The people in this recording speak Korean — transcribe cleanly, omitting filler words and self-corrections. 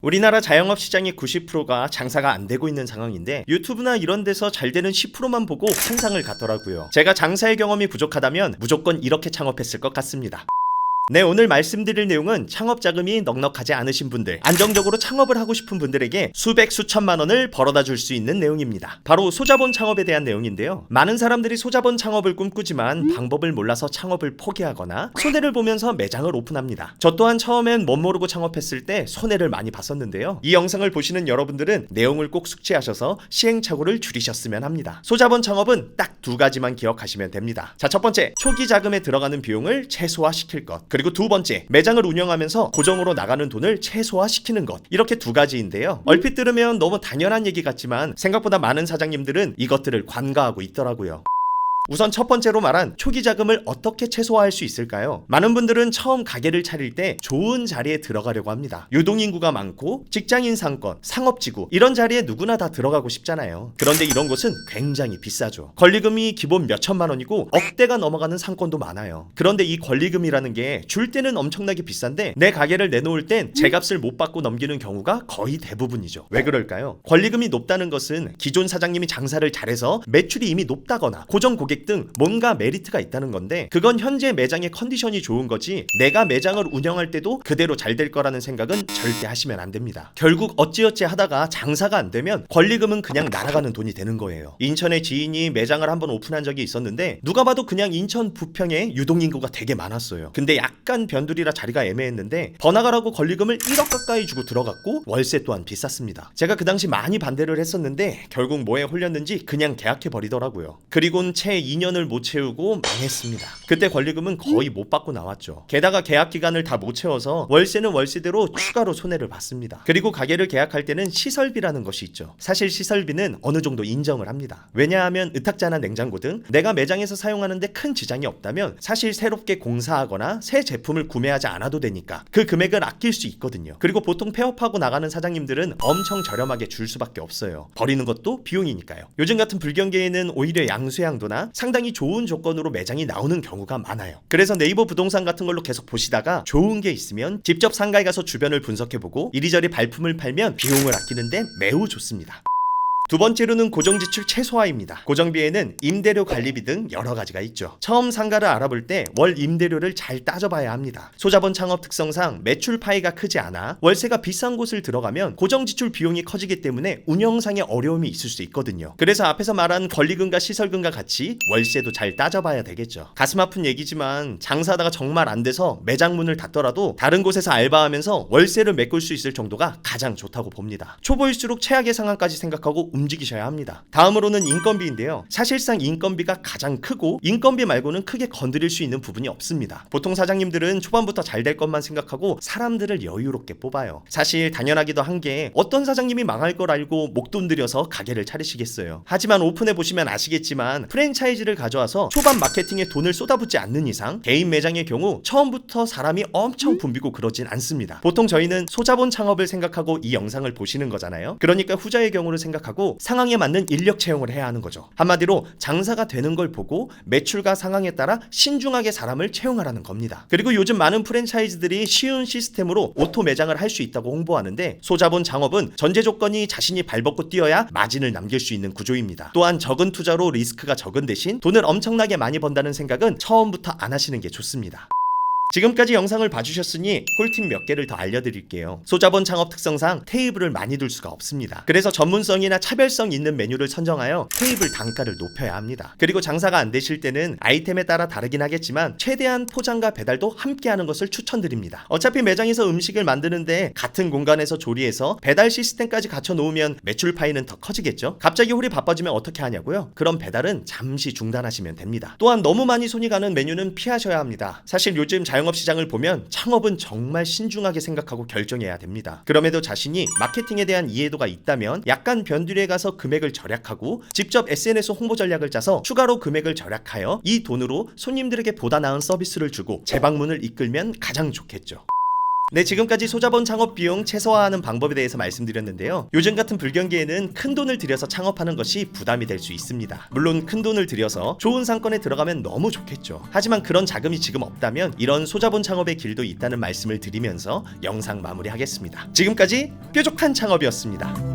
우리나라 자영업 시장의 90%가 장사가 안 되고 있는 상황인데 유튜브나 이런 데서 잘 되는 10%만 보고 환상을 갖더라고요. 제가 장사의 경험이 부족하다면 무조건 이렇게 창업했을 것 같습니다. 네, 오늘 말씀드릴 내용은 창업 자금이 넉넉하지 않으신 분들, 안정적으로 창업을 하고 싶은 분들에게 수백 수천만 원을 벌어다 줄 수 있는 내용입니다. 바로 소자본 창업에 대한 내용인데요. 많은 사람들이 소자본 창업을 꿈꾸지만 방법을 몰라서 창업을 포기하거나 손해를 보면서 매장을 오픈합니다. 저 또한 처음엔 못 모르고 창업했을 때 손해를 많이 봤었는데요. 이 영상을 보시는 여러분들은 내용을 꼭 숙지하셔서 시행착오를 줄이셨으면 합니다. 소자본 창업은 딱 두 가지만 기억하시면 됩니다. 자, 첫 번째, 초기 자금에 들어가는 비용을 최소화시킬 것. 그리고 두 번째, 매장을 운영하면서 고정으로 나가는 돈을 최소화시키는 것. 이렇게 두 가지인데요. 얼핏 들으면 너무 당연한 얘기 같지만 생각보다 많은 사장님들은 이것들을 관가하고 있더라고요. 우선 첫 번째로 말한 초기 자금을 어떻게 최소화할 수 있을까요? 많은 분들은 처음 가게를 차릴 때 좋은 자리에 들어가려고 합니다. 유동인구가 많고 직장인 상권, 상업지구 이런 자리에 누구나 다 들어가고 싶잖아요. 그런데 이런 곳은 굉장히 비싸죠. 권리금이 기본 몇 천만 원이고 억대가 넘어가는 상권도 많아요. 그런데 이 권리금이라는 게 줄 때는 엄청나게 비싼데 내 가게를 내놓을 땐 제값을 못 받고 넘기는 경우가 거의 대부분이죠. 왜 그럴까요? 권리금이 높다는 것은 기존 사장님이 장사를 잘해서 매출이 이미 높다거나 고정 고객 등 뭔가 메리트가 있다는 건데 그건 현재 매장의 컨디션이 좋은 거지 내가 매장을 운영할 때도 그대로 잘 될 거라는 생각은 절대 하시면 안 됩니다. 결국 어찌어찌 하다가 장사가 안 되면 권리금은 그냥 날아가는 돈이 되는 거예요. 인천의 지인이 매장을 한번 오픈한 적이 있었는데 누가 봐도 그냥 인천 부평에 유동인구가 되게 많았어요. 근데 약간 변두리라 자리가 애매했는데 번화가라고 권리금을 1억 가까이 주고 들어갔고 월세 또한 비쌌습니다. 제가 그 당시 많이 반대를 했었는데 결국 뭐에 홀렸는지 그냥 계약해 버리더라고요. 그리고는 채 2년을 못 채우고 망했습니다. 그때 권리금은 거의 못 받고 나왔죠. 게다가 계약 기간을 다 못 채워서 월세는 월세대로 추가로 손해를 봤습니다. 그리고 가게를 계약할 때는 시설비라는 것이 있죠. 사실 시설비는 어느 정도 인정을 합니다. 왜냐하면 의탁자나 냉장고 등 내가 매장에서 사용하는데 큰 지장이 없다면 사실 새롭게 공사하거나 새 제품을 구매하지 않아도 되니까 그 금액을 아낄 수 있거든요. 그리고 보통 폐업하고 나가는 사장님들은 엄청 저렴하게 줄 수밖에 없어요. 버리는 것도 비용이니까요. 요즘 같은 불경기에는 오히려 양수양도나 상당히 좋은 조건으로 매장이 나오는 경우가 많아요. 그래서 네이버 부동산 같은 걸로 계속 보시다가 좋은 게 있으면 직접 상가에 가서 주변을 분석해보고 이리저리 발품을 팔면 비용을 아끼는데 매우 좋습니다. 두 번째로는 고정지출 최소화입니다. 고정비에는 임대료 관리비 등 여러 가지가 있죠. 처음 상가를 알아볼 때 월 임대료를 잘 따져봐야 합니다. 소자본 창업 특성상 매출 파이가 크지 않아 월세가 비싼 곳을 들어가면 고정지출 비용이 커지기 때문에 운영상의 어려움이 있을 수 있거든요. 그래서 앞에서 말한 권리금과 시설금과 같이 월세도 잘 따져봐야 되겠죠. 가슴 아픈 얘기지만 장사하다가 정말 안 돼서 매장 문을 닫더라도 다른 곳에서 알바하면서 월세를 메꿀 수 있을 정도가 가장 좋다고 봅니다. 초보일수록 최악의 상황까지 생각하고 움직이셔야 합니다. 다음으로는 인건비인데요. 사실상 인건비가 가장 크고 인건비 말고는 크게 건드릴 수 있는 부분이 없습니다. 보통 사장님들은 초반부터 잘 될 것만 생각하고 사람들을 여유롭게 뽑아요. 사실 당연하기도 한 게 어떤 사장님이 망할 걸 알고 목돈 들여서 가게를 차리시겠어요. 하지만 오픈해 보시면 아시겠지만 프랜차이즈를 가져와서 초반 마케팅에 돈을 쏟아붓지 않는 이상 개인 매장의 경우 처음부터 사람이 엄청 붐비고 그러진 않습니다. 보통 저희는 소자본 창업을 생각하고 이 영상을 보시는 거잖아요. 그러니까 후자의 경우를 생각하고 상황에 맞는 인력 채용을 해야 하는 거죠. 한마디로 장사가 되는 걸 보고 매출과 상황에 따라 신중하게 사람을 채용하라는 겁니다. 그리고 요즘 많은 프랜차이즈들이 쉬운 시스템으로 오토 매장을 할 수 있다고 홍보하는데 소자본 창업은 전제 조건이 자신이 발벗고 뛰어야 마진을 남길 수 있는 구조입니다. 또한 적은 투자로 리스크가 적은 대신 돈을 엄청나게 많이 번다는 생각은 처음부터 안 하시는 게 좋습니다. 지금까지 영상을 봐주셨으니 꿀팁 몇 개를 더 알려드릴게요. 소자본 창업 특성상 테이블을 많이 둘 수가 없습니다. 그래서 전문성이나 차별성 있는 메뉴를 선정하여 테이블 단가를 높여야 합니다. 그리고 장사가 안 되실 때는 아이템에 따라 다르긴 하겠지만 최대한 포장과 배달도 함께 하는 것을 추천드립니다. 어차피 매장에서 음식을 만드는데 같은 공간에서 조리해서 배달 시스템까지 갖춰 놓으면 매출 파이는 더 커지겠죠? 갑자기 홀이 바빠지면 어떻게 하냐고요? 그럼 배달은 잠시 중단하시면 됩니다. 또한 너무 많이 손이 가는 메뉴는 피하셔야 합니다. 사실 요즘 자영업 시장을 보면 창업은 정말 신중하게 생각하고 결정해야 됩니다. 그럼에도 자신이 마케팅에 대한 이해도가 있다면 약간 변두리에 가서 금액을 절약하고 직접 SNS 홍보 전략을 짜서 추가로 금액을 절약하여 이 돈으로 손님들에게 보다 나은 서비스를 주고 재방문을 이끌면 가장 좋겠죠. 네, 지금까지 소자본 창업 비용 최소화하는 방법에 대해서 말씀드렸는데요. 요즘 같은 불경기에는 큰 돈을 들여서 창업하는 것이 부담이 될 수 있습니다. 물론 큰 돈을 들여서 좋은 상권에 들어가면 너무 좋겠죠. 하지만 그런 자금이 지금 없다면 이런 소자본 창업의 길도 있다는 말씀을 드리면서 영상 마무리하겠습니다. 지금까지 뾰족한 창업이었습니다.